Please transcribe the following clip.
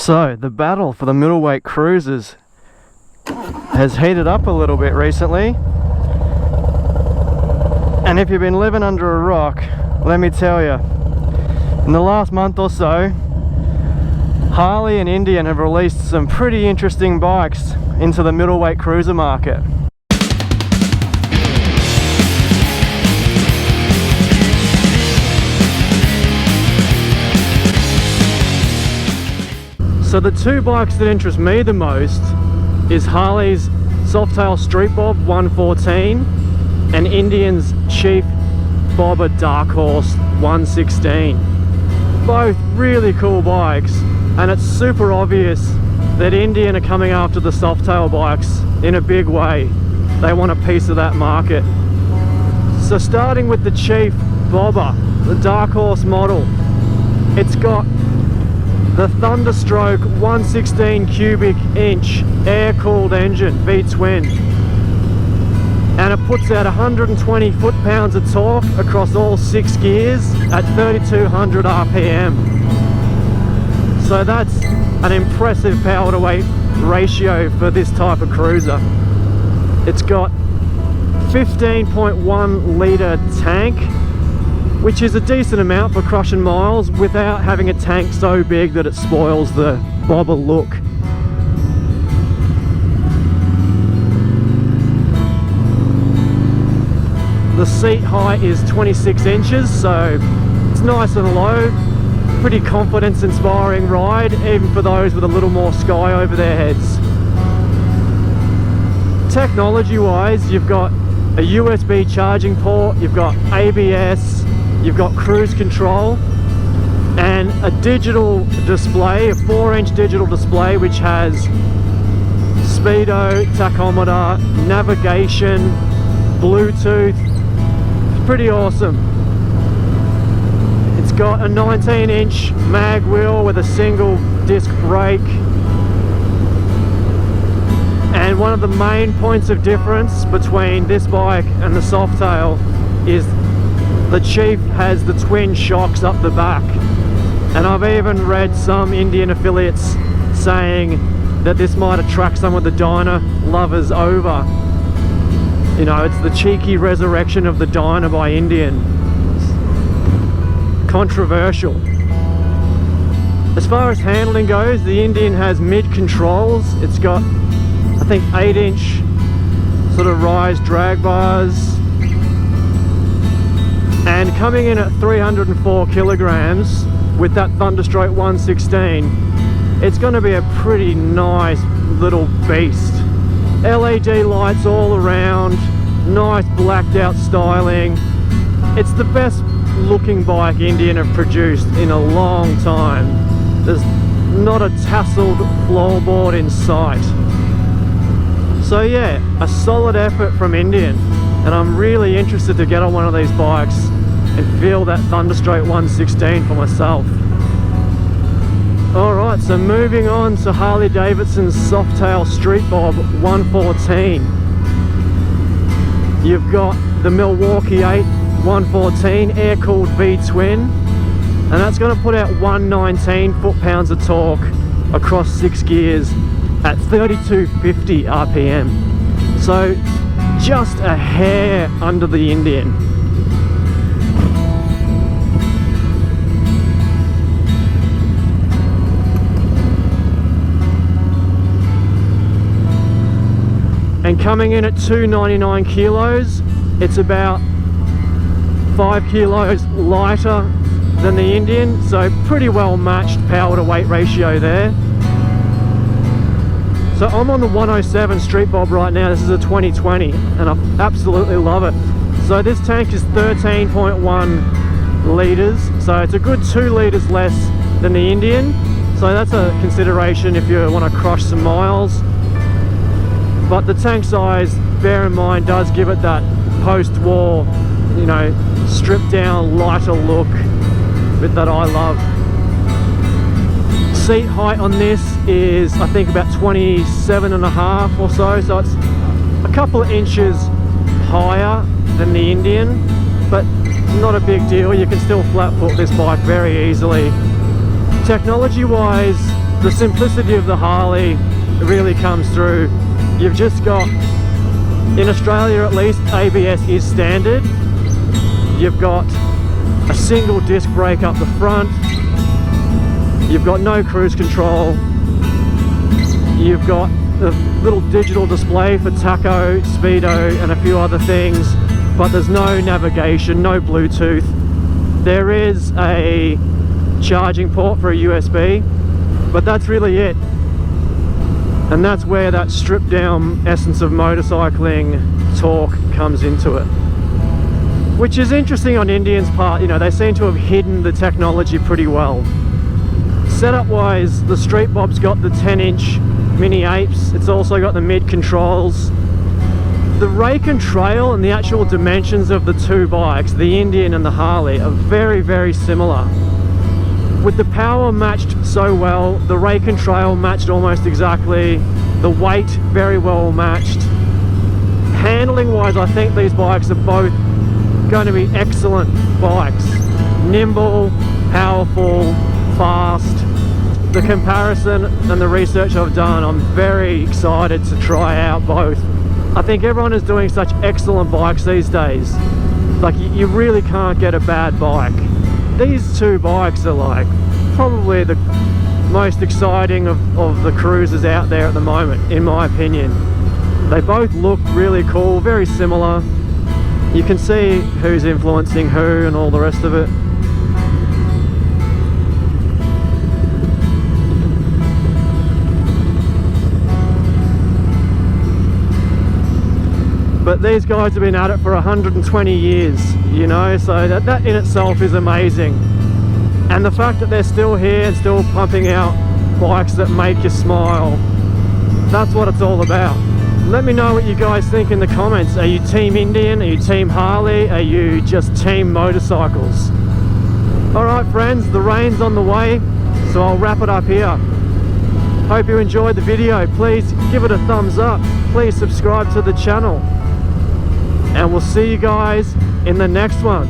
So the battle for the middleweight cruisers has heated up a little bit recently, and if you've been living under a rock, let me tell you, in the last month or so, Harley and Indian have released some pretty interesting bikes into the middleweight cruiser market. So the two bikes that interest me the most is Harley's Softail StreetBob 114 and Indian's Chief Bobber Darkhorse 116. Both really cool bikes, and it's super obvious that Indian are coming after the Softail bikes in a big way. They want a piece of that market. So starting with the Chief Bobber, the Darkhorse model, it's got the Thunderstroke 116 cubic inch air-cooled engine, V-twin, and it puts out 120 foot-pounds of torque across all 6 gears at 3200 RPM. So that's an impressive power to weight ratio for this type of cruiser. It's got 15.1 litre tank, which is a decent amount for crushing miles without having a tank so big that it spoils the bobber look. The seat height is 26 inches, so it's nice and low. Pretty confidence-inspiring ride, even for those with a little more sky over their heads. Technology-wise, you've got a USB charging port, you've got ABS, you've got cruise control, and a digital display, a 4-inch digital display which has speedo, tachometer, navigation, Bluetooth. It's pretty awesome. It's got a 19-inch mag wheel with a single disc brake. And one of the main points of difference between this bike and the Softail is the Chief has the twin shocks up the back. And I've even read some Indian affiliates saying that this might attract some of the Dyna lovers over. You know, it's the cheeky resurrection of the Dyna by Indian. It's controversial. As far as handling goes, the Indian has mid controls. It's got, I think, 8-inch sort of rise drag bars, and coming in at 304 kilograms with that Thunderstroke 116, it's going to be a pretty nice little beast. LED lights all around, nice blacked out styling. It's the best looking bike Indian have produced in a long time. There's not a tasseled floorboard in sight. So yeah, a solid effort from Indian, and I'm really interested to get on one of these bikes and feel that Thunderstroke 116 for myself. Alright, so moving on to Harley Davidson's Softail StreetBob 114. You've got the Milwaukee 8 114 air-cooled V-twin, and that's going to put out 119 foot-pounds of torque across 6 gears at 3250 RPM. So just a hair under the Indian. And coming in at 299 kilos, it's about 5 kilos lighter than the Indian, so pretty well matched power to weight ratio there. So I'm on the 107 StreetBob right now. This is a 2020, and I absolutely love it. So this tank is 13.1 litres, so it's a good 2 litres less than the Indian. So that's a consideration if you want to crush some miles. But the tank size, bear in mind, does give it that post-war, you know, stripped down, lighter look that I love. Seat height on this is, I think, about 27.5 or so, so it's a couple of inches higher than the Indian, but not a big deal. You can still flat foot this bike very easily. Technology wise, the simplicity of the Harley really comes through. You've just got, in Australia at least, ABS is standard. You've got a single disc brake up the front. You've got no cruise control. You've got a little digital display for tacho, speedo and a few other things, but there's no navigation, no Bluetooth. There is a charging port for a USB, but that's really it. And that's where that stripped down essence of motorcycling torque comes into it. Which is interesting on Indian's part, you know, they seem to have hidden the technology pretty well. Setup wise, the StreetBob's got the 10-inch mini apes, it's also got the mid controls. The rake and trail and the actual dimensions of the two bikes, the Indian and the Harley, are very, very similar. With the power matched so well, the rake and trail matched almost exactly, the weight very well matched. Handling wise, I think these bikes are both going to be excellent bikes. Nimble, powerful, fast. The comparison and the research I've done, I'm very excited to try out both. I think everyone is doing such excellent bikes these days. Like, you really can't get a bad bike. These two bikes are like probably the most exciting of the cruisers out there at the moment, in my opinion. They both look really cool, very similar. You can see who's influencing who and all the rest of it. But these guys have been at it for 120 years, you know, so that in itself is amazing. And the fact that they're still here and still pumping out bikes that make you smile, that's what it's all about. Let me know what you guys think in the comments. Are you Team Indian? Are you Team Harley? Are you just Team Motorcycles? Alright friends, the rain's on the way, so I'll wrap it up here. Hope you enjoyed the video. Please give it a thumbs up. Please subscribe to the channel. And we'll see you guys in the next one.